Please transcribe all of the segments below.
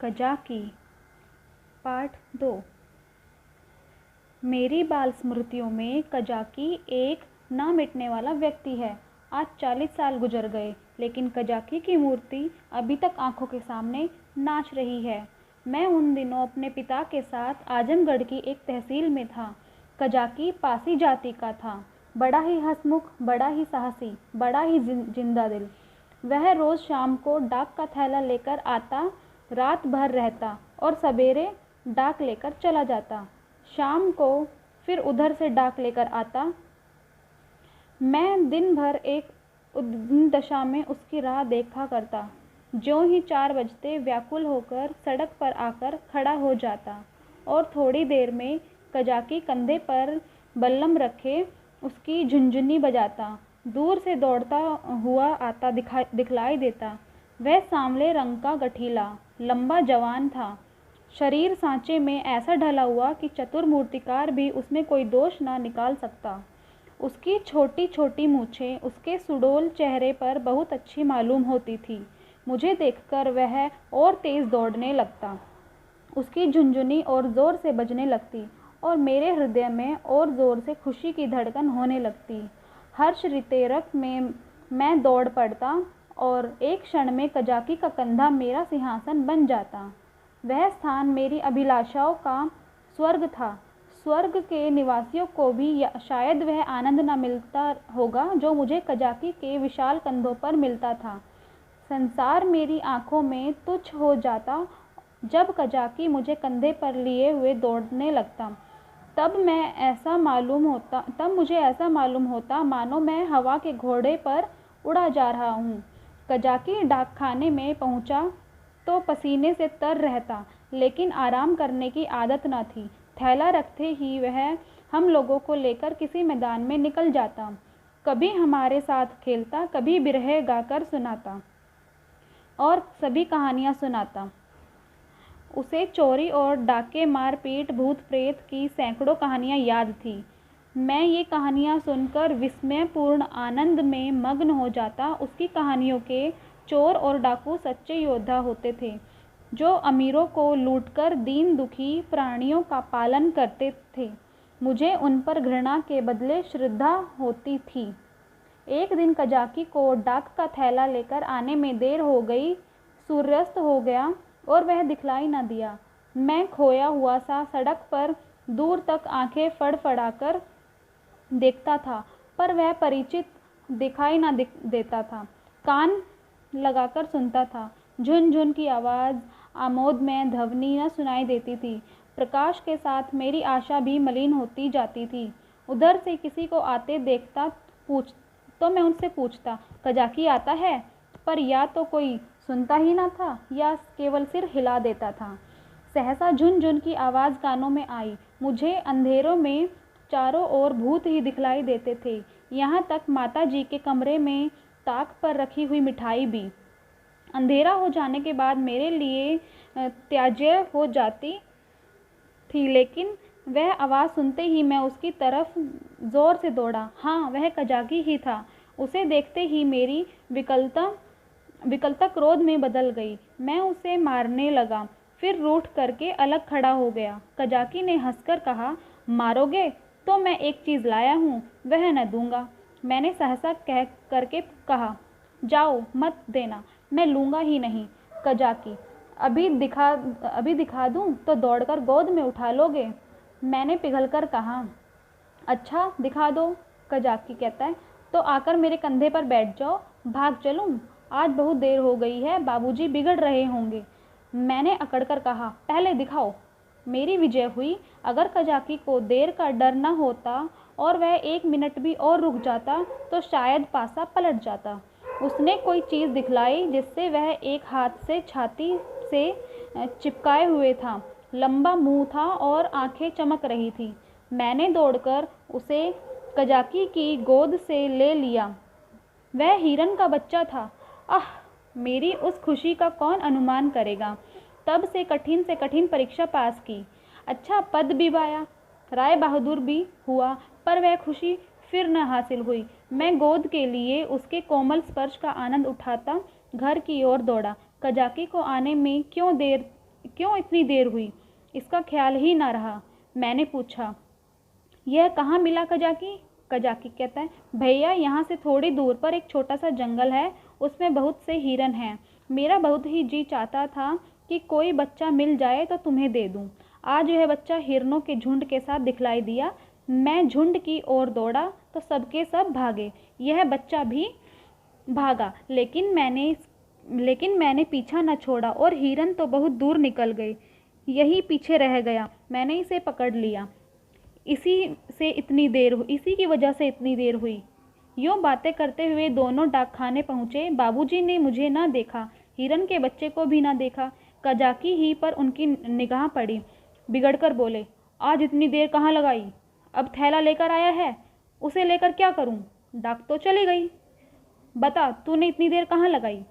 कजाकी part 2। मेरी बाल स्मृतियों में कजाकी एक ना मिटने वाला व्यक्ति है। आज 40 साल गुजर गए, लेकिन कजाकी की मूर्ति अभी तक आंखों के सामने नाच रही है। मैं उन दिनों अपने पिता के साथ आजमगढ़ की एक तहसील में था। कजाकी पासी जाति का था, बड़ा ही हंसमुख, बड़ा ही साहसी, बड़ा ही जिंदा दिल। वह रोज़ शाम को डाक का थैला लेकर आता, रात भर रहता और सवेरे डाक लेकर चला जाता। शाम को फिर उधर से डाक लेकर आता। मैं दिन भर एक उद्विग्न दशा में उसकी राह देखा करता। ज्यों ही 4 बजते व्याकुल होकर सड़क पर आकर खड़ा हो जाता और थोड़ी देर में कजाकी कंधे पर बल्लम रखे उसकी झुनझुनी बजाता। दूर से दौड़ता हुआ आता दिखलाई देता। वह सांवले रंग का गठीला लंबा जवान था। शरीर सांचे में ऐसा ढला हुआ कि चतुर मूर्तिकार भी उसमें कोई दोष ना निकाल सकता। उसकी छोटी छोटी मूछें उसके सुडौल चेहरे पर बहुत अच्छी मालूम होती थी। मुझे देखकर वह और तेज दौड़ने लगता। उसकी झुनझुनी और ज़ोर से बजने लगती और मेरे हृदय में और ज़ोर से खुशी की धड़कन होने लगती। हर्ष रितेरक में मैं दौड़ पड़ता और एक क्षण में कजाकी का कंधा मेरा सिंहासन बन जाता। वह स्थान मेरी अभिलाषाओं का स्वर्ग था। स्वर्ग के निवासियों को भी शायद वह आनंद न मिलता होगा जो मुझे कजाकी के विशाल कंधों पर मिलता था। संसार मेरी आंखों में तुच्छ हो जाता जब कजाकी मुझे कंधे पर लिए हुए दौड़ने लगता। तब मुझे ऐसा मालूम होता मानो मैं हवा के घोड़े पर उड़ा जा रहा हूँ। कजाकी डाकखाने में पहुँचा तो पसीने से तर रहता, लेकिन आराम करने की आदत न थी। थैला रखते ही वह हम लोगों को लेकर किसी मैदान में निकल जाता। कभी हमारे साथ खेलता, कभी बिरहे गाकर सुनाता और सभी कहानियाँ सुनाता। उसे चोरी और डाके, मारपीट, भूत प्रेत की सैकड़ों कहानियाँ याद थी। मैं ये कहानियाँ सुनकर विस्मयपूर्ण आनंद में मग्न हो जाता। उसकी कहानियों के चोर और डाकू सच्चे योद्धा होते थे, जो अमीरों को लूटकर दीन दुखी प्राणियों का पालन करते थे। मुझे उन पर घृणा के बदले श्रद्धा होती थी। एक दिन कजाकी को डाक का थैला लेकर आने में देर हो गई। सूर्यास्त हो गया और वह दिखलाई न दिया। मैं खोया हुआ सा सड़क पर दूर तक आंखें फड़फड़ाकर देखता था, पर वह परिचित दिखाई न देता था। कान लगाकर सुनता था। झुनझुन की आवाज़, आमोद में ध्वनि न सुनाई देती थी। प्रकाश के साथ मेरी आशा भी मलिन होती जाती थी। उधर से किसी को आते देखता तो मैं उनसे पूछता, कजाकी आता है? पर या तो कोई सुनता ही ना था या केवल सिर हिला देता था। सहसा झुनझुन की आवाज़ कानों में आई। मुझे अंधेरों में चारों ओर भूत ही दिखलाई देते थे, यहाँ तक माता जी के कमरे में ताक पर रखी हुई मिठाई भी। अंधेरा हो जाने के बाद मेरे लिए त्याज्य हो जाती थी, लेकिन वह आवाज़ सुनते ही मैं उसकी तरफ ज़ोर से दौड़ा। हाँ, वह कजाकी ही था। उसे देखते ही मेरी विकलता क्रोध में बदल गई। मैं उसे मारने लगा, फिर रूठ करके अलग खड़ा हो गया। कजाकी ने हंसकर कहा, मारोगे तो मैं एक चीज़ लाया हूँ, वह न दूंगा। मैंने सहसा कह करके कहा, जाओ, मत देना, मैं लूँगा ही नहीं। कजाकी, अभी दिखा दूँ तो दौड़कर गोद में उठा लोगे? मैंने पिघलकर कहा, अच्छा दिखा दो। कजाकी कहता है, तो आकर मेरे कंधे पर बैठ जाओ, भाग चलूँ? आज बहुत देर हो गई है, बाबूजी बिगड़ रहे होंगे। मैंने अकड़कर कहा, पहले दिखाओ। मेरी विजय हुई। अगर कजाकी को देर का डर न होता और वह 1 मिनट भी और रुक जाता तो शायद पासा पलट जाता। उसने कोई चीज़ दिखलाई जिससे वह एक हाथ से छाती से चिपकाए हुए था। लंबा मुंह था और आंखें चमक रही थी। मैंने दौड़कर उसे कजाकी की गोद से ले लिया। वह हिरन का बच्चा था। आह, मेरी उस खुशी का कौन अनुमान करेगा। तब से कठिन परीक्षा पास की, अच्छा पद भी पाया, राय बहादुर भी हुआ, पर वह खुशी फिर न हासिल हुई। मैं गोद के लिए उसके कोमल स्पर्श का आनंद उठाता घर की ओर दौड़ा। कजाकी को आने में क्यों देर क्यों इतनी देर हुई, इसका ख्याल ही ना रहा। मैंने पूछा, यह कहाँ मिला कजाकी? कजाकी कहता है, भैया यहाँ से थोड़ी दूर पर एक छोटा सा जंगल है, उसमें बहुत से हिरन हैं। मेरा बहुत ही जी चाहता था कि कोई बच्चा मिल जाए तो तुम्हें दे दूँ। आज यह बच्चा हिरनों के झुंड के साथ दिखलाई दिया। मैं झुंड की ओर दौड़ा तो सबके सब भागे। यह बच्चा भी भागा, लेकिन मैंने पीछा न छोड़ा और हिरन तो बहुत दूर निकल गए। यही पीछे रह गया। मैंने इसे पकड़ लिया। इसी की वजह से इतनी देर हुई। यूँ बातें करते हुए दोनों डाकखाने पहुँचे। बाबूजी ने मुझे ना देखा, हिरन के बच्चे को भी ना देखा। कजाकी ही पर उनकी निगाह पड़ी। बिगड़कर बोले, आज इतनी देर कहाँ लगाई? अब थैला लेकर आया है, उसे लेकर क्या करूं? डाक तो चली गई। बता, तूने इतनी देर कहाँ लगाई?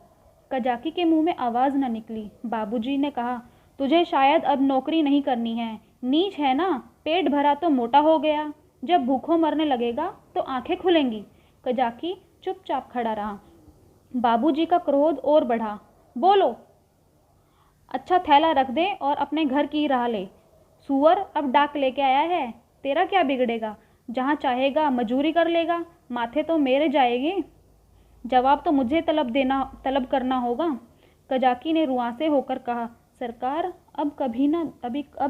कजाकी के मुंह में आवाज़ न निकली। बाबूजी ने कहा, तुझे शायद अब नौकरी नहीं करनी है, नीच है ना, पेट भरा तो मोटा हो गया, जब भूखों मरने लगेगा तो आंखें खुलेंगी। कजाकी चुपचाप खड़ा रहा। बाबूजी का क्रोध और बढ़ा। बोलो, अच्छा थैला रख दे और अपने घर की राह ले। सूअर, अब डाक लेके आया है, तेरा क्या बिगड़ेगा? जहाँ चाहेगा मजूरी कर लेगा, माथे तो मेरे जाएगी। जवाब तो मुझे तलब करना होगा। कजाकी ने रुआंसे होकर कहा, सरकार, अब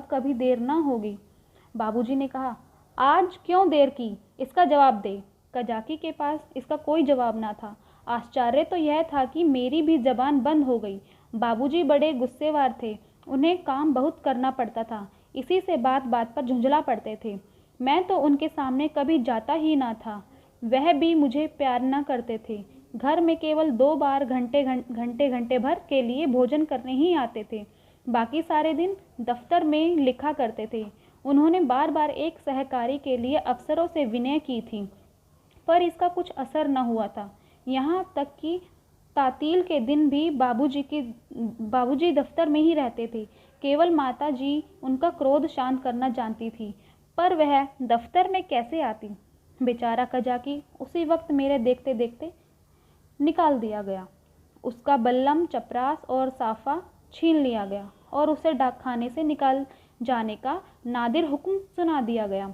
कभी देर ना होगी। बाबूजी ने कहा, आज क्यों देर की, इसका जवाब दे। कजाकी के पास इसका कोई जवाब ना था। आश्चर्य तो यह था कि मेरी भी जबान बंद हो गई। बाबूजी बड़े गुस्सेवार थे, उन्हें काम बहुत करना पड़ता था, इसी से बात बात पर झुंझला पड़ते थे। मैं तो उनके सामने कभी जाता ही ना था। वह भी मुझे प्यार न करते थे। घर में केवल 2 बार घंटे भर के लिए भोजन करने ही आते थे। बाकी सारे दिन दफ्तर में लिखा करते थे। उन्होंने बार बार एक सहकारी के लिए अफसरों से विनय की थी, पर इसका कुछ असर न हुआ था। यहाँ तक कि तातील के दिन भी बाबूजी दफ्तर में ही रहते थे। केवल माता जी उनका क्रोध शांत करना जानती थी, पर वह दफ्तर में कैसे आती? बेचारा कजाकी उसी वक्त मेरे देखते देखते निकाल दिया गया। उसका बल्लम, चपरास और साफा छीन लिया गया और उसे डाकखाने से निकाल जाने का नादिर हुक्म सुना दिया गया।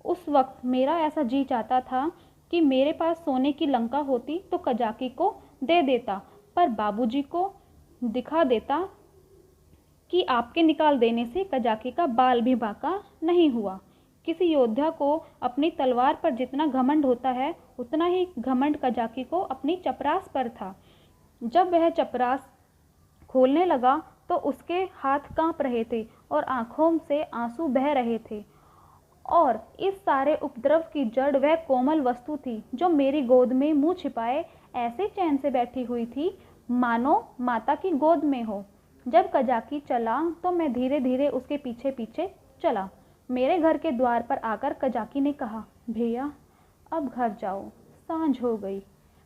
उस वक्त मेरा ऐसा जी चाहता था कि मेरे पास सोने की लंका होती तो कजाकी को दे देता, पर बाबूजी को दिखा देता कि आपके निकाल देने से कजाकी का बाल भी बांका नहीं हुआ। किसी योद्धा को अपनी तलवार पर जितना घमंड होता है, उतना ही घमंड कजाकी को अपनी चपरास पर था। जब वह चपरास खोलने लगा तो उसके हाथ कांप रहे थे और आंखों से आंसू बह रहे थे। और इस सारे उपद्रव की जड़ वह कोमल वस्तु थी जो मेरी गोद में मुंह छिपाए ऐसे चैन से बैठी हुई थी, मानो माता की गोद में हो। जब कजाकी चला तो मैं धीरे धीरे उसके पीछे पीछे चला। मेरे घर के द्वार पर आकर कजाकी ने कहा, भैया अब घर जाओ, सांझ हो गई।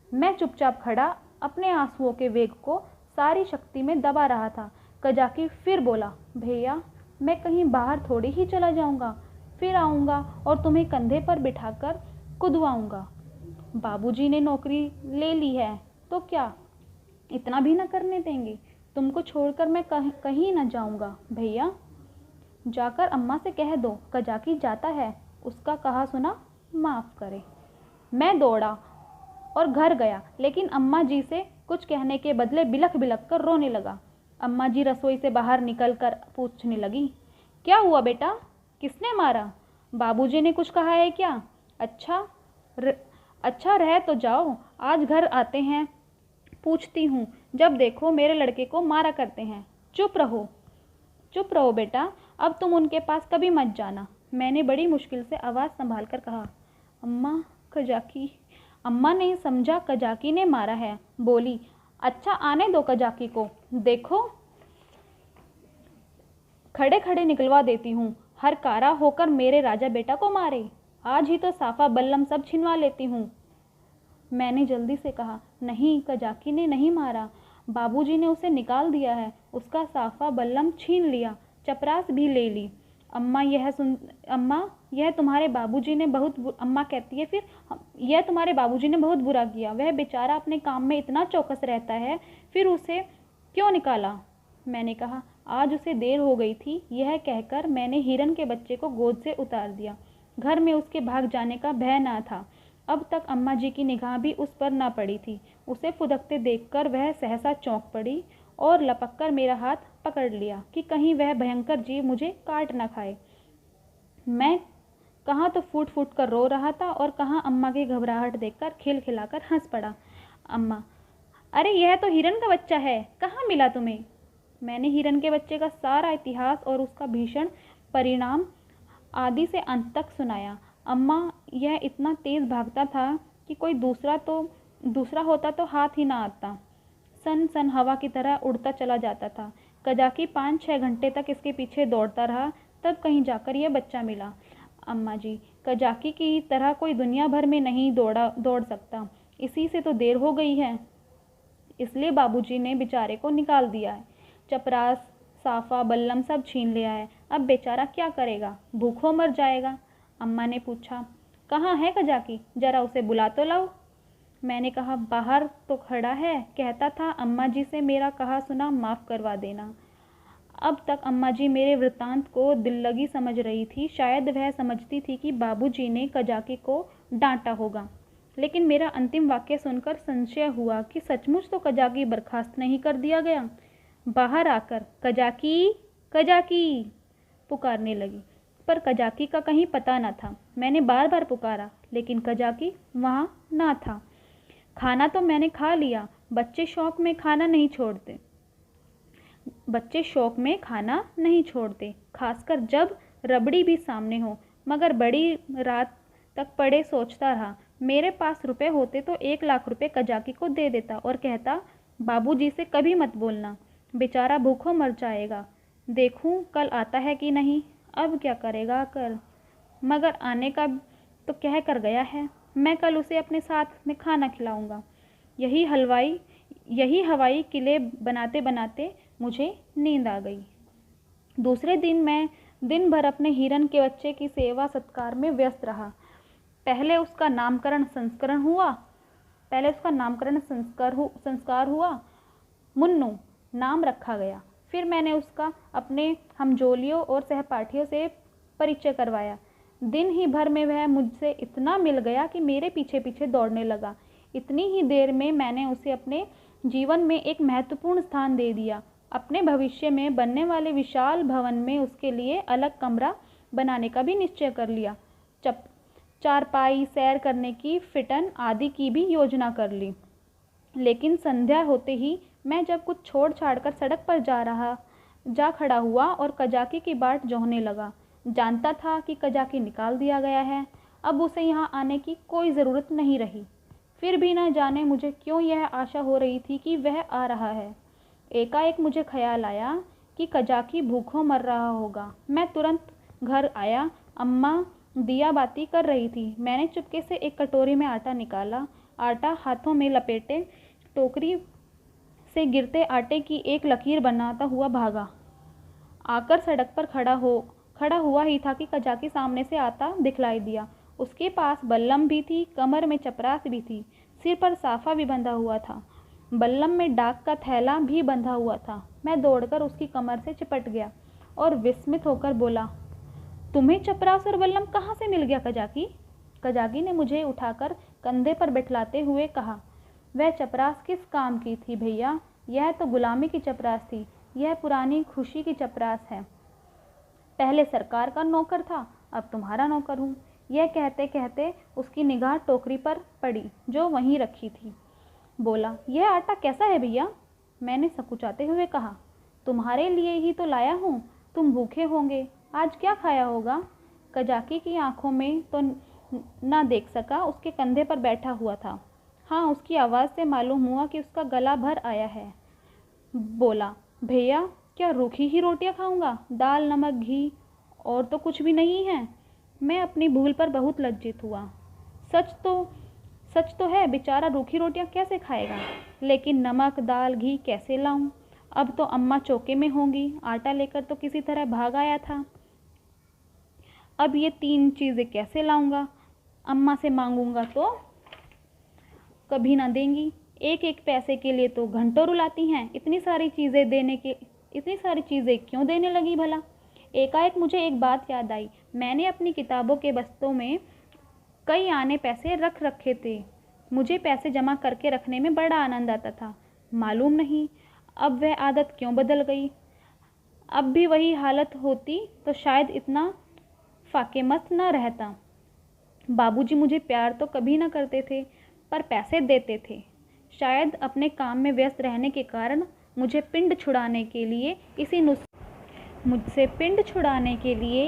मैं चुपचाप खड़ा अपने आंसुओं के वेग को सारी शक्ति में दबा रहा था। कजाकी फिर बोला, भैया मैं कहीं बाहर थोड़ी ही चला जाऊंगा, फिर आऊँगा और तुम्हें कंधे पर बिठाकर कुदवाऊँगा। बाबूजी ने नौकरी ले ली है तो क्या इतना भी न करने देंगे? तुमको छोड़कर मैं कहीं न जाऊँगा। भैया जाकर अम्मा से कह दो कजाकी जाता है, उसका कहा सुना माफ़ करे। मैं दौड़ा और घर गया, लेकिन अम्मा जी से कुछ कहने के बदले बिलख बिलख कर रोने लगा। अम्मा जी रसोई से बाहर निकल कर पूछने लगी, क्या हुआ बेटा, किसने मारा? बाबूजी ने कुछ कहा है क्या? अच्छा रह तो जाओ, आज घर आते हैं पूछती हूँ, जब देखो मेरे लड़के को मारा करते हैं। चुप रहो बेटा, अब तुम उनके पास कभी मत जाना। मैंने बड़ी मुश्किल से आवाज़ संभाल कर कहा, अम्मा कजाकी। अम्मा ने समझा कजाकी ने मारा है, बोली, अच्छा आने दो कजाकी को, देखो खड़े खड़े निकलवा देती हूँ, हर कारा होकर मेरे राजा बेटा को मारे। आज ही तो साफा बल्लम सब छिनवा लेती हूँ। मैंने जल्दी से कहा, नहीं, कजाकी ने नहीं मारा, बाबूजी ने उसे निकाल दिया है, उसका साफा बल्लम छीन लिया, चपरास भी ले ली। अम्मा यह तुम्हारे बाबूजी ने अम्मा कहती है, फिर यह तुम्हारे बाबूजी ने बहुत बुरा किया। वह बेचारा अपने काम में इतना चौकस रहता है, फिर उसे क्यों निकाला? मैंने कहा। आज उसे देर हो गई थी। यह कहकर मैंने हिरन के बच्चे को गोद से उतार दिया। घर में उसके भाग जाने का भय न था। अब तक अम्मा जी की निगाह भी उस पर न पड़ी थी। उसे फुदकते देखकर वह सहसा चौंक पड़ी और लपक कर मेरा हाथ पकड़ लिया कि कहीं वह भयंकर जीव मुझे काट न खाए। मैं कहाँ तो फूट फूट कर रो रहा था और कहाँ अम्मा की घबराहट देखकर खिलखिलाकर हंस पड़ा। अम्मा, अरे यह तो हिरन का बच्चा है, कहाँ मिला तुम्हें? मैंने हिरन के बच्चे का सारा इतिहास और उसका भीषण परिणाम आदि से अंत तक सुनाया। अम्मा, यह इतना तेज भागता था कि कोई दूसरा होता तो हाथ ही ना आता। सन सन हवा की तरह उड़ता चला जाता था। कजाकी 5-6 घंटे तक इसके पीछे दौड़ता रहा, तब कहीं जाकर यह बच्चा मिला। अम्मा जी, कजाकी की तरह कोई दुनिया भर में नहीं दौड़ सकता। इसी से तो देर हो गई है। इसलिए बाबूजी ने बेचारे को निकाल दिया है। चपरास, साफा, बल्लम सब छीन लिया है। अब बेचारा क्या करेगा? भूखों मर जाएगा। अम्मा ने पूछा, कहाँ है कजाकी? जरा उसे बुला तो लाओ। मैंने कहा, बाहर तो खड़ा है, कहता था अम्मा जी से मेरा कहा सुना माफ़ करवा देना। अब तक अम्मा जी मेरे वृत्तांत को दिल लगी समझ रही थी। शायद वह समझती थी कि बाबूजी ने कजाकी को डांटा होगा। लेकिन मेरा अंतिम वाक्य सुनकर संशय हुआ कि सचमुच तो कजाकी बर्खास्त नहीं कर दिया गया। बाहर आकर कजाकी कजाकी पुकारने लगी, पर कजाकी का कहीं पता न था। मैंने बार बार पुकारा, लेकिन कजाकी वहाँ ना था। खाना तो मैंने खा लिया। बच्चे शौक में खाना नहीं छोड़ते, खासकर जब रबड़ी भी सामने हो। मगर बड़ी रात तक पड़े सोचता रहा। मेरे पास रुपए होते तो 1 लाख रुपए कजाकी को दे देता और कहता, बाबूजी से कभी मत बोलना, बेचारा भूखों मर जाएगा। देखूं कल आता है कि नहीं। अब क्या करेगा कर, मगर आने का तो कह कर गया है। मैं कल उसे अपने साथ में खाना खिलाऊंगा। यही हवाई किले बनाते बनाते मुझे नींद आ गई। दूसरे दिन मैं दिन भर अपने हिरन के बच्चे की सेवा सत्कार में व्यस्त रहा। पहले उसका नामकरण संस्कार हुआ। मुन्नू नाम रखा गया। फिर मैंने उसका अपने हमजोलियों और सहपाठियों से परिचय करवाया। दिन ही भर में वह मुझसे इतना मिल गया कि मेरे पीछे पीछे दौड़ने लगा। इतनी ही देर में मैंने उसे अपने जीवन में एक महत्वपूर्ण स्थान दे दिया। अपने भविष्य में बनने वाले विशाल भवन में उसके लिए अलग कमरा बनाने का भी निश्चय कर लिया। चारपाई, सैर करने की फिटन आदि की भी योजना कर ली। लेकिन संध्या होते ही मैं जब कुछ छोड़ छाड़ कर सड़क पर जा खड़ा हुआ और कजाकी की बाट जोहने लगा। जानता था कि कजाकी निकाल दिया गया है, अब उसे यहाँ आने की कोई ज़रूरत नहीं रही। फिर भी न जाने मुझे क्यों यह आशा हो रही थी कि वह आ रहा है। एकाएक मुझे ख्याल आया कि कजाकी भूखों मर रहा होगा। मैं तुरंत घर आया। अम्मा दिया बाती कर रही थी। मैंने चुपके से एक कटोरी में आटा निकाला। आटा हाथों में लपेटे टोकरी से गिरते आटे की एक लकीर बनाता हुआ भागा। आकर सड़क पर खड़ा हुआ ही था कि कजाकी सामने से आता दिखलाई दिया। उसके पास बल्लम भी थी, कमर में चपरास भी थी, सिर पर साफा भी बंधा हुआ था। बल्लम में डाक का थैला भी बंधा हुआ था। मैं दौड़कर उसकी कमर से चिपट गया और विस्मित होकर बोला, तुम्हें चपरास और बल्लम कहाँ से मिल गया कजाकी? कजाकी ने मुझे उठाकर कंधे पर बैठलाते हुए कहा, वह चपरास किस काम की थी भैया? यह तो गुलामी की चपरास थी। यह पुरानी खुशी की चपरास है। पहले सरकार का नौकर था, अब तुम्हारा नौकर हूँ। यह कहते कहते उसकी निगाह टोकरी पर पड़ी जो वहीं रखी थी। बोला, यह आटा कैसा है भैया? मैंने सकुचाते हुए कहा, तुम्हारे लिए ही तो लाया हूँ। तुम भूखे होंगे, आज क्या खाया होगा? कजाकी की आंखों में तो ना देख सका, उसके कंधे पर बैठा हुआ था। हाँ, उसकी आवाज़ से मालूम हुआ कि उसका गला भर आया है। बोला, भैया क्या रूखी ही रोटियां खाऊंगा? दाल, नमक, घी और तो कुछ भी नहीं है? मैं अपनी भूल पर बहुत लज्जित हुआ। सच तो है, बेचारा रूखी रोटियां कैसे खाएगा? लेकिन नमक, दाल, घी कैसे लाऊं? अब तो अम्मा चौके में होंगी। आटा लेकर तो किसी तरह भाग आया था। अब ये 3 चीज़ें कैसे लाऊंगा? अम्मा से मांगूंगा तो कभी ना देंगी। एक एक पैसे के लिए तो घंटों रुलाती हैं। इतनी सारी चीज़ें देने के इतनी सारी चीज़ें क्यों देने लगी भला? एकाएक मुझे एक बात याद आई। मैंने अपनी किताबों के बस्तों में कई आने पैसे रख रखे थे। मुझे पैसे जमा करके रखने में बड़ा आनंद आता था। मालूम नहीं अब वह आदत क्यों बदल गई। अब भी वही हालत होती तो शायद इतना फाकेमस्त न रहता। बाबूजी मुझे प्यार तो कभी न करते थे, पर पैसे देते थे। शायद अपने काम में व्यस्त रहने के कारण मुझसे पिंड छुड़ाने के लिए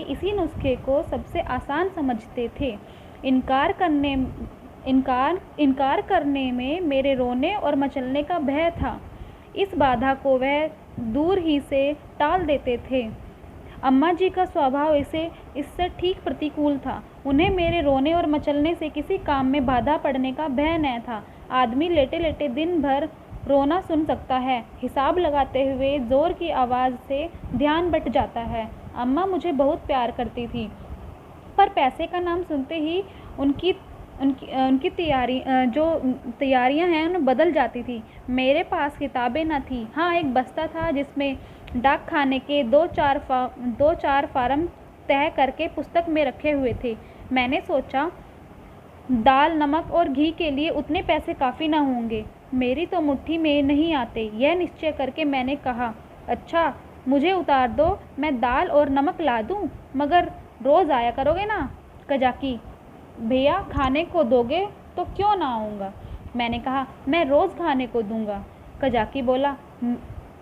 इसी नुस्खे को सबसे आसान समझते थे। इनकार करने में मेरे रोने और मचलने का भय था। इस बाधा को वह दूर ही से टाल देते थे। अम्मा जी का स्वभाव इससे ठीक प्रतिकूल था। उन्हें मेरे रोने और मचलने से किसी काम में बाधा पड़ने का भय न था। आदमी लेटे लेटे दिन भर रोना सुन सकता है। हिसाब लगाते हुए जोर की आवाज़ से ध्यान बट जाता है। अम्मा मुझे बहुत प्यार करती थी, पर पैसे का नाम सुनते ही उनकी तैयारियां हैं उन्हें बदल जाती थी। मेरे पास किताबें न थी। हाँ, एक बस्ता था जिसमें डाक खाने के दो चार फार्म तय करके पुस्तक में रखे हुए थे। मैंने सोचा दाल, नमक और घी के लिए उतने पैसे काफ़ी ना होंगे। मेरी तो मुट्ठी में नहीं आते। यह निश्चय करके मैंने कहा, अच्छा मुझे उतार दो, मैं दाल और नमक ला दूँ, मगर रोज़ आया करोगे ना? कजाकी, भैया खाने को दोगे तो क्यों ना आऊँगा। मैंने कहा, मैं रोज़ खाने को दूँगा। कजाकी बोला,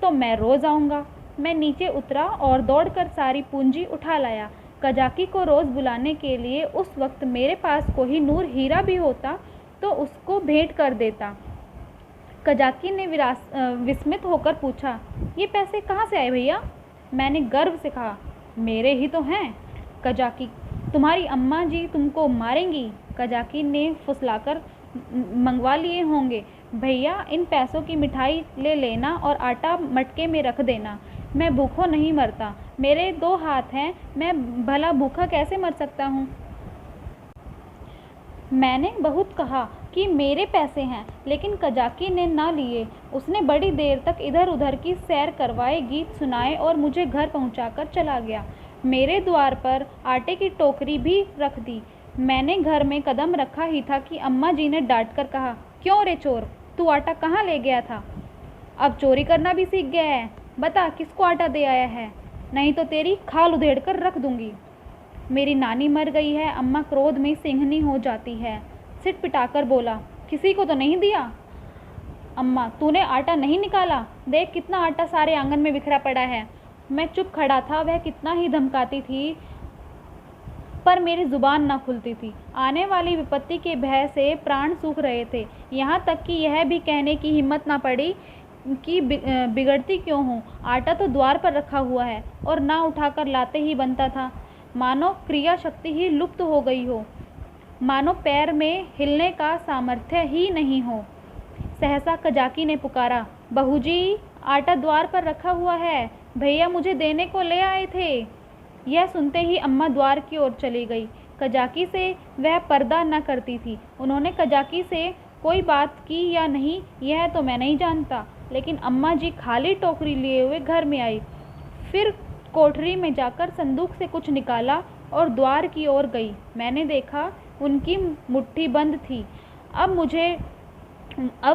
तो मैं रोज़ आऊँगा। मैं नीचे उतरा और दौड़कर सारी पूंजी उठा लाया। कजाकी को रोज़ बुलाने के लिए उस वक्त मेरे पास कोई नूर हीरा भी होता तो उसको भेंट कर देता। कजाकी ने विस्मित होकर पूछा, ये पैसे कहाँ से आए भैया? मैंने गर्व से कहा, मेरे ही तो हैं। कजाकी, तुम्हारी अम्मा जी तुमको मारेंगी। कजाकी ने फुसलाकर, मंगवा लिए होंगे। भैया इन पैसों की मिठाई ले लेना और आटा मटके में रख देना। मैं भूखों नहीं मरता। मेरे 2 हाथ हैं, मैं भला भूखा कैसे मर सकता हूँ? मैंने बहुत कहा कि मेरे पैसे हैं, लेकिन कजाकी ने ना लिए। उसने बड़ी देर तक इधर उधर की सैर करवाए, गीत सुनाए और मुझे घर पहुंचाकर चला गया। मेरे द्वार पर आटे की टोकरी भी रख दी। मैंने घर में कदम रखा ही था कि अम्मा जी ने डांट कर कहा, क्यों रे चोर, तू आटा कहाँ ले गया था? अब चोरी करना भी सीख गया है? बता किसको आटा दे आया है, नहीं तो तेरी खाल उधेड़ कर रख दूंगी। मेरी नानी मर गई है। अम्मा क्रोध में सिंहनी हो जाती है। सिट पिटाकर बोला, किसी को तो नहीं दिया? अम्मा, तूने आटा नहीं निकाला? देख कितना आटा सारे आंगन में बिखरा पड़ा है। मैं चुप खड़ा था। वह कितना ही धमकाती थी, पर मेरी जुबान न खुलती थी। आने वाली विपत्ति के भय से प्राण सूख रहे थे। यहाँ तक कि यह भी कहने की हिम्मत न पड़ी कि बिगड़ती क्यों हूँ। आटा तो द्वार पर रखा हुआ है और ना उठाकर लाते ही बनता था। मानो क्रिया शक्ति ही लुप्त हो गई हो, मानो पैर में हिलने का सामर्थ्य ही नहीं हो। सहसा कजाकी ने पुकारा, बहू जी, आटा द्वार पर रखा हुआ है, भैया मुझे देने को ले आए थे। यह सुनते ही अम्मा द्वार की ओर चली गई। कजाकी से वह पर्दा न करती थी। उन्होंने कजाकी से कोई बात की या नहीं यह तो मैं नहीं जानता, लेकिन अम्मा जी खाली टोकरी लिए हुए घर में आई। फिर कोठरी में जाकर संदूक से कुछ निकाला और द्वार की ओर गई। मैंने देखा उनकी मुट्ठी बंद थी। अब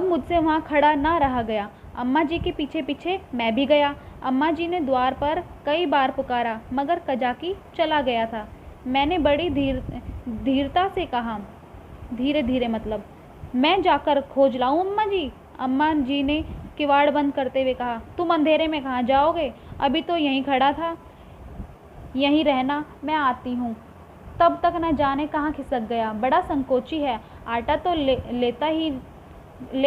मुझसे वहाँ खड़ा ना रहा गया। अम्मा जी के पीछे पीछे मैं भी गया। अम्मा जी ने द्वार पर कई बार पुकारा, मगर कजाकी चला गया था। मैंने बड़ी धीरता से कहा, धीरे धीरे मतलब, मैं जाकर खोज लाऊं अम्मा जी? अम्मा जी ने किवाड़ बंद करते हुए कहा, तुम अंधेरे में कहाँ जाओगे? अभी तो यहीं खड़ा था। यहीं रहना, मैं आती हूँ। तब तक न जाने कहाँ खिसक गया। बड़ा संकोची है। आटा तो ले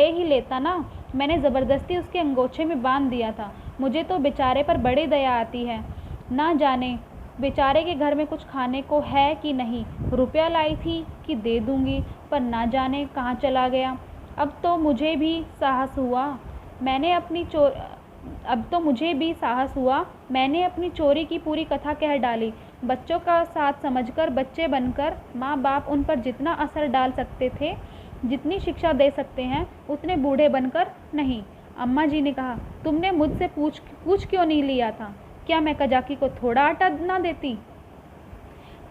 ही लेता ना। मैंने ज़बरदस्ती उसके अंगोछे में बांध दिया था। मुझे तो बेचारे पर बड़ी दया आती है। ना जाने बेचारे के घर में कुछ खाने को है कि नहीं। रुपया लाई थी कि दे दूंगी, पर ना जाने कहाँ चला गया। अब तो मुझे भी साहस हुआ। मैंने अपनी चोरी की पूरी कथा कह डाली। बच्चों का साथ समझकर बच्चे बनकर माँ बाप उन पर जितना असर डाल सकते थे, जितनी शिक्षा दे सकते हैं, उतने बूढ़े बनकर नहीं। अम्मा जी ने कहा, तुमने मुझसे पूछ क्यों नहीं लिया था? क्या मैं कजाकी को थोड़ा आटा ना देती?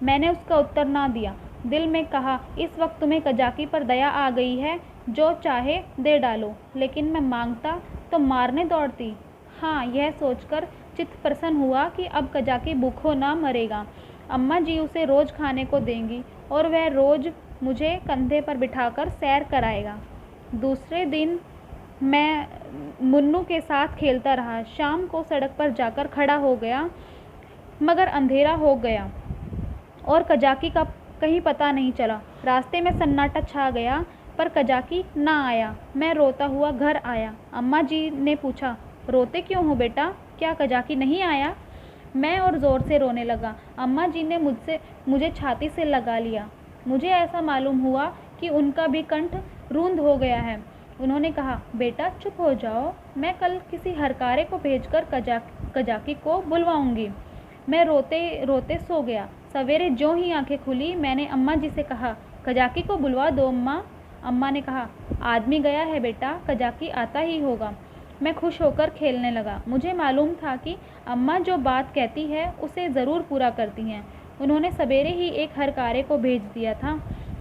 मैंने उसका उत्तर ना दिया। दिल में कहा, इस वक्त तुम्हें कजाकी पर दया आ गई है, जो चाहे दे डालो। लेकिन मैं मांगता तो मारने दौड़ती। हाँ, यह सोचकर चित्त प्रसन्न हुआ कि अब कजाकी भूखों ना मरेगा। अम्मा जी उसे रोज़ खाने को देंगी और वह रोज़ मुझे कंधे पर बिठाकर सैर कराएगा। दूसरे दिन मैं मुन्नू के साथ खेलता रहा। शाम को सड़क पर जाकर खड़ा हो गया, मगर अंधेरा हो गया और कजाकी का कहीं पता नहीं चला। रास्ते में सन्नाटा छा गया, पर कजाकी ना आया। मैं रोता हुआ घर आया। अम्मा जी ने पूछा, रोते क्यों हो बेटा? क्या कजाकी नहीं आया? मैं और ज़ोर से रोने लगा। अम्मा जी ने मुझे छाती से लगा लिया। मुझे ऐसा मालूम हुआ कि उनका भी कंठ रूंध हो गया है। उन्होंने कहा, बेटा चुप हो जाओ, मैं कल किसी हरकारे को भेजकर कजाकी को बुलवाऊंगी। मैं रोते रोते सो गया। सवेरे ज्यों ही आंखें खुली, मैंने अम्मा जी से कहा, कजाकी को बुलवा दो अम्मा। अम्मा ने कहा, आदमी गया है बेटा, कजाकी आता ही होगा। मैं खुश होकर खेलने लगा। मुझे मालूम था कि अम्मा जो बात कहती है उसे ज़रूर पूरा करती हैं। उन्होंने सवेरे ही एक हरकारे को भेज दिया था।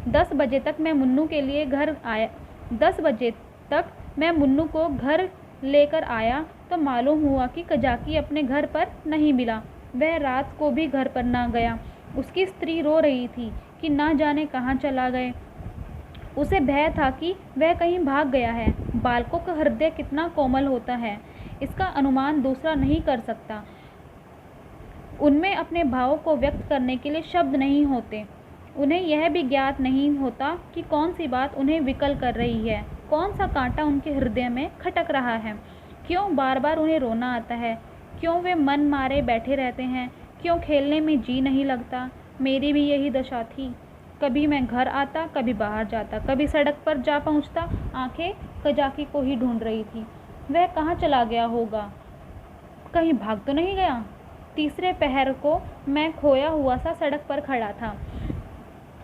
10 बजे तक मैं मुन्नू के लिए घर आया 10 बजे तक मैं मुन्नू को घर लेकर आया तो मालूम हुआ कि कजाकी अपने घर पर नहीं मिला। वह रात को भी घर पर ना गया। उसकी स्त्री रो रही थी कि ना जाने कहाँ चला गए। उसे भय था कि वह कहीं भाग गया है। बालकों का हृदय कितना कोमल होता है, इसका अनुमान दूसरा नहीं कर सकता। उनमें अपने भावों को व्यक्त करने के लिए शब्द नहीं होते। उन्हें यह भी ज्ञात नहीं होता कि कौन सी बात उन्हें विकल कर रही है, कौन सा कांटा उनके हृदय में खटक रहा है, क्यों बार बार उन्हें रोना आता है, क्यों वे मन मारे बैठे रहते हैं, क्यों खेलने में जी नहीं लगता। मेरी भी यही दशा थी। कभी मैं घर आता, कभी बाहर जाता, कभी सड़क पर जा पहुंचता। आंखें कजाकी को ही ढूंढ रही थी। वह कहाँ चला गया होगा? कहीं भाग तो नहीं गया? तीसरे पहर को मैं खोया हुआ सा सड़क पर खड़ा था।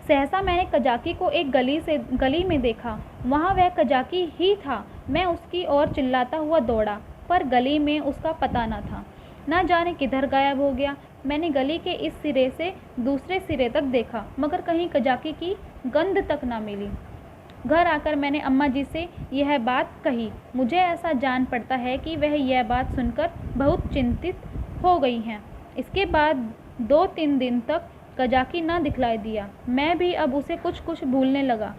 सहसा मैंने कजाकी को एक गली में देखा। वहाँ वह कजाकी ही था। मैं उसकी ओर चिल्लाता हुआ दौड़ा, पर गली में उसका पता न था। न जाने किधर गायब हो गया। मैंने गली के इस सिरे से दूसरे सिरे तक देखा, मगर कहीं कजाकी की गंध तक न मिली। घर आकर मैंने अम्मा जी से यह बात कही। मुझे ऐसा जान पड़ता है कि वह यह बात सुनकर बहुत चिंतित हो गई हैं। इसके बाद 2-3 दिन तक कजाकी न दिखलाई दिया। मैं भी अब उसे कुछ कुछ भूलने लगा।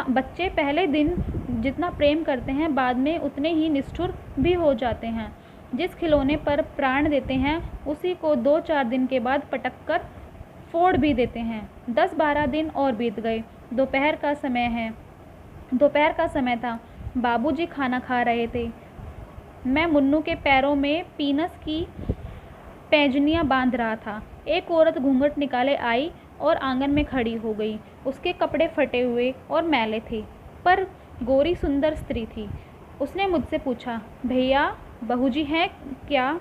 बच्चे पहले दिन जितना प्रेम करते हैं, बाद में उतने ही निष्ठुर भी हो जाते हैं। जिस खिलौने पर प्राण देते हैं, उसी को 2-4 दिन के बाद पटक कर फोड़ भी देते हैं। 10-12 दिन और बीत गए। दोपहर का समय था। बाबूजी खाना खा रहे थे। मैं मुन्नू के पैरों में पीनस की पैंजनियाँ बांध रहा था। एक औरत घूंघट निकाले आई और आंगन में खड़ी हो गई। उसके कपड़े फटे हुए और मैले थे, पर गोरी सुंदर स्त्री थी। उसने मुझसे पूछा, भैया बहू जी हैं क्या?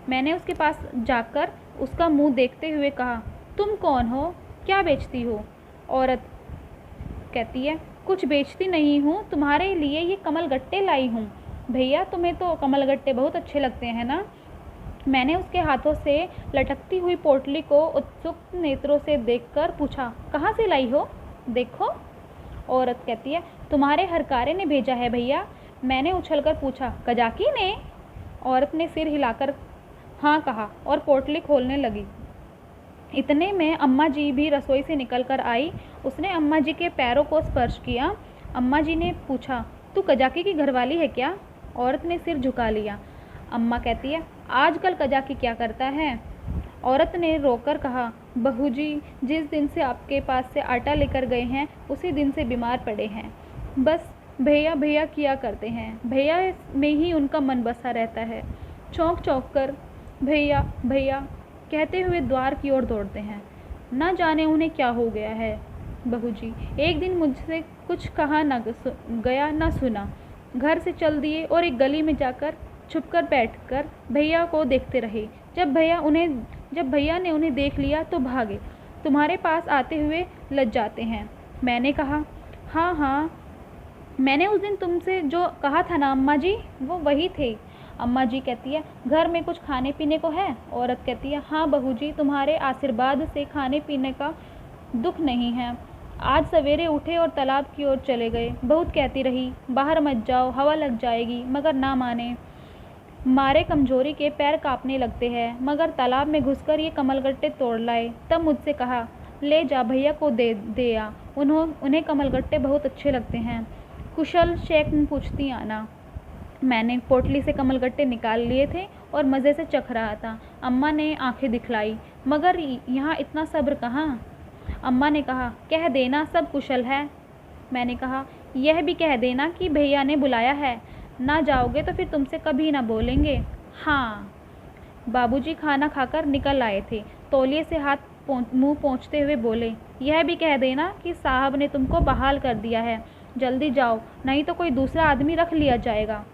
मैंने उसके पास जाकर उसका मुंह देखते हुए कहा, तुम कौन हो? क्या बेचती हो? औरत कहती है, कुछ बेचती नहीं हूँ, तुम्हारे लिए ये कमलगट्टे लाई हूँ। भैया तुम्हें तो कमलगट्टे बहुत अच्छे लगते हैं ना? मैंने उसके हाथों से लटकती हुई पोटली को उत्सुक नेत्रों से देखकर पूछा, कहाँ से लाई हो? देखो। औरत कहती है, तुम्हारे हरकारे ने भेजा है भैया। मैंने उछलकर पूछा, कजाकी ने? औरत ने सिर हिलाकर हाँ कहा और पोटली खोलने लगी। इतने में अम्मा जी भी रसोई से निकलकर आई। उसने अम्मा जी के पैरों को स्पर्श किया। अम्मा जी ने पूछा, तू कजाकी की घरवाली है क्या? औरत ने सिर झुका लिया। अम्मा कहती है, आजकल कजाकी क्या करता है? औरत ने रोकर कहा, बहू जी जिस दिन से आपके पास से आटा लेकर गए हैं, उसी दिन से बीमार पड़े हैं। बस भैया भैया किया करते हैं। भैया में ही उनका मन बसा रहता है। चौंक चौंक कर भैया भैया कहते हुए द्वार की ओर दौड़ते हैं। न जाने उन्हें क्या हो गया है। बहू जी एक दिन मुझसे कुछ कहा न गया न सुना। घर से चल दिए और एक गली में जाकर छुपकर बैठकर भैया को देखते रहे। जब भैया ने उन्हें देख लिया तो भागे। तुम्हारे पास आते हुए लज जाते हैं। मैंने कहा, हाँ हाँ मैंने उस दिन तुमसे जो कहा था ना अम्मा जी, वो वही थे। अम्मा जी कहती है, घर में कुछ खाने पीने को है? औरत कहती है, हाँ बहू जी, तुम्हारे आशीर्वाद से खाने पीने का दुख नहीं है। आज सवेरे उठे और तालाब की ओर चले गए। बहुत कहती रही, बाहर मत जाओ, हवा लग जाएगी, मगर ना माने। मारे कमजोरी के पैर कांपने लगते हैं, मगर तालाब में घुसकर ये कमलगट्टे तोड़ लाए। तब मुझसे कहा, ले जा भैया को दे आ, उन्हें कमलगट्टे बहुत अच्छे लगते हैं। कुशल क्षेम पूछती आना। मैंने पोटली से कमलगट्टे निकाल लिए थे और मज़े से चख रहा था। अम्मा ने आंखें दिखलाई, मगर यहाँ इतना सब्र कहाँ? अम्मा ने कहा, कह देना सब कुशल है। मैंने कहा, यह भी कह देना कि भैया ने बुलाया है। ना जाओगे तो फिर तुमसे कभी ना बोलेंगे। हाँ। बाबूजी खाना खाकर निकल आए थे। तौलिए से हाथ मुंह पोंछते हुए बोले, यह भी कह देना कि साहब ने तुमको बहाल कर दिया है। जल्दी जाओ, नहीं तो कोई दूसरा आदमी रख लिया जाएगा।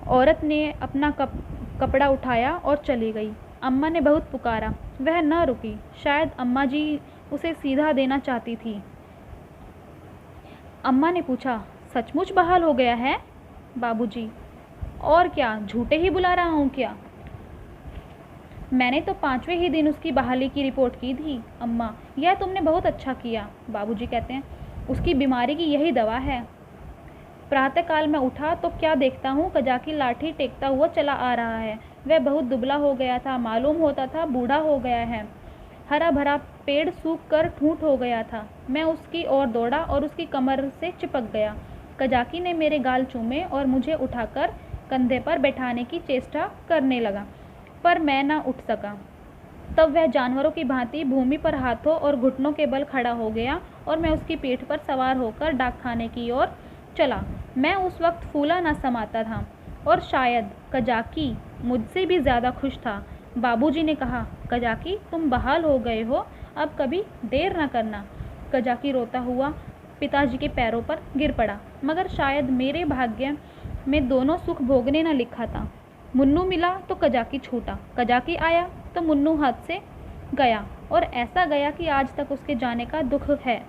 औरत ने अपना कपड़ा उठाया और चली गई। अम्मा ने बहुत पुकारा, वह न रुकी। शायद अम्मा जी उसे सीधा देना चाहती थी। अम्मा ने पूछा, सचमुच बहाल हो गया है? बाबूजी, और क्या, झूठे ही बुला रहा हूँ क्या? मैंने तो 5वें ही दिन उसकी बहाली की रिपोर्ट की थी। अम्मा, यह तुमने बहुत अच्छा किया। बाबूजी कहते हैं, उसकी बीमारी की यही दवा है। प्रातःकाल में उठा तो क्या देखता हूँ, कजाकी लाठी टेकता हुआ चला आ रहा है। वह बहुत दुबला हो गया था, मालूम होता था बूढ़ा हो गया है। हरा भरा पेड़ सूख कर ठूंठ हो गया था। मैं उसकी ओर दौड़ा और उसकी कमर से चिपक गया। कजाकी ने मेरे गाल चूमे और मुझे उठाकर कंधे पर बैठाने की चेष्टा करने लगा, पर मैं न उठ सका। तब वह जानवरों की भांति भूमि पर हाथों और घुटनों के बल खड़ा हो गया और मैं उसकी पीठ पर सवार होकर डाकखाने की ओर चला। मैं उस वक्त फूला न समाता था और शायद कजाकी मुझसे भी ज़्यादा खुश था। बाबूजी ने कहा, कजाकी तुम बहाल हो गए हो, अब कभी देर न करना। कजाकी रोता हुआ पिताजी के पैरों पर गिर पड़ा, मगर शायद मेरे भाग्य में दोनों सुख भोगने न लिखा था। मुन्नू मिला तो कजाकी छूटा, कजाकी आया तो मुन्नू हाथ से गया, और ऐसा गया कि आज तक उसके जाने का दुख है।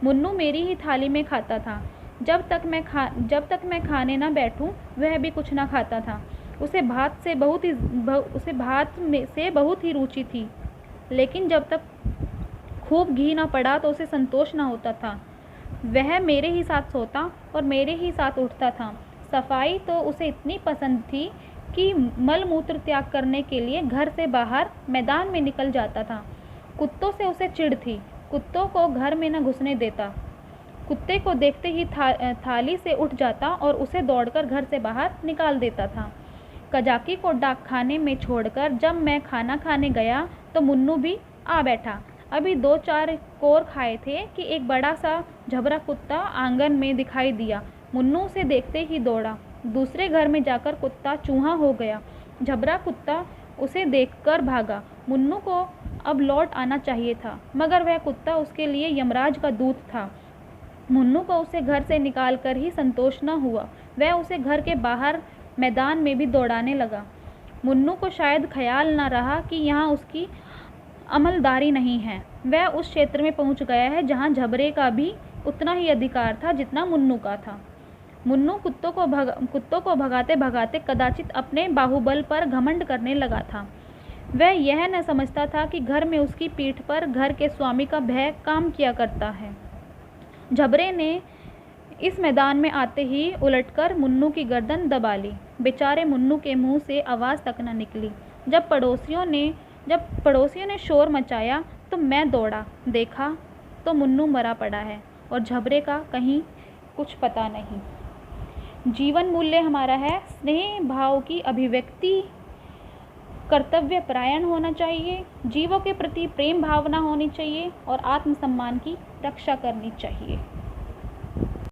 मुन्नू मेरी ही थाली में खाता था। जब तक मैं खाने न बैठूं, वह भी कुछ न खाता था। उसे भात से बहुत ही रुचि थी, लेकिन जब तक खूब घी न पड़ा तो उसे संतोष न होता था। वह मेरे ही साथ सोता और मेरे ही साथ उठता था। सफाई तो उसे इतनी पसंद थी कि मल मूत्र त्याग करने के लिए घर से बाहर मैदान में निकल जाता था। कुत्तों से उसे चिढ़ थी, कुत्तों को घर में न घुसने देता। कुत्ते को देखते ही थाली से उठ जाता और उसे दौड़कर घर से बाहर निकाल देता था। कजाकी को डाकखाने में छोड़कर जब मैं खाना खाने गया तो मुन्नू भी आ बैठा। अभी 2-4 कोर खाए थे कि एक बड़ा सा झबरा कुत्ता आंगन में दिखाई दिया। मुन्नू उसे देखते ही दौड़ा। दूसरे घर में जाकर कुत्ता चूहा हो गया। झबरा कुत्ता उसे देखकर भागा। मुन्नू को अब लौट आना चाहिए था, मगर वह कुत्ता उसके लिए यमराज का दूत था। मुन्नू को उसे घर से निकालकर ही संतोष न हुआ। वह उसे घर के बाहर मैदान में भी दौड़ाने लगा। मुन्नू को शायद ख्याल न रहा कि यहाँ उसकी अमलदारी नहीं है। वह उस क्षेत्र में पहुँच गया है जहाँ झबरे का भी उतना ही अधिकार था जितना मुन्नू का था। मुन्नू कुत्तों को भगाते भगाते कदाचित अपने बाहुबल पर घमंड करने लगा था। वह यह न समझता था कि घर में उसकी पीठ पर घर के स्वामी का भय काम किया करता है। झबरे ने इस मैदान में आते ही उलटकर मुन्नू की गर्दन दबा ली। बेचारे मुन्नू के मुंह से आवाज़ तक न निकली। जब पड़ोसियों ने शोर मचाया तो मैं दौड़ा, देखा तो मुन्नू मरा पड़ा है और झबरे का कहीं कुछ पता नहीं। जीवन मूल्य हमारा है स्नेह भाव की अभिव्यक्ति, कर्तव्य परायण होना चाहिए, जीवों के प्रति प्रेम भावना होनी चाहिए और आत्मसम्मान की रक्षा करनी चाहिए।